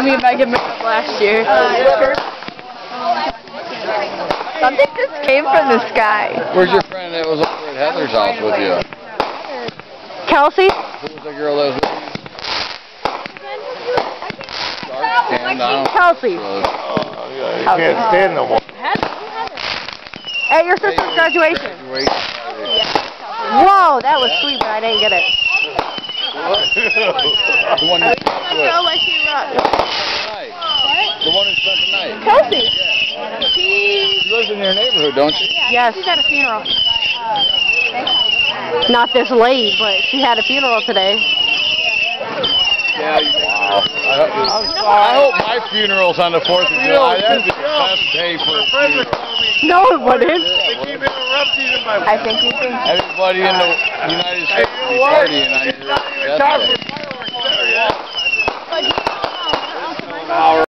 me and Megan met up last year. Something just came from the sky. Where's your friend that was over at Heather's house with you? Kelsey? Who was the girl that was with you? Kelsey. You can't stand no more. At your sister's graduation. Whoa, that was sweet, but I didn't get it. The one who spent the night. The one who spent the night. Kelsey. She lives in your neighborhood, don't she? Yes. She's at a funeral. Not this late, but she had a funeral today. Yeah. Wow. I hope my funeral's on the 4th of July. That'd be the best day for a funeral. No, it wouldn't. I think you think. Everybody in the United States will be partying on your death day.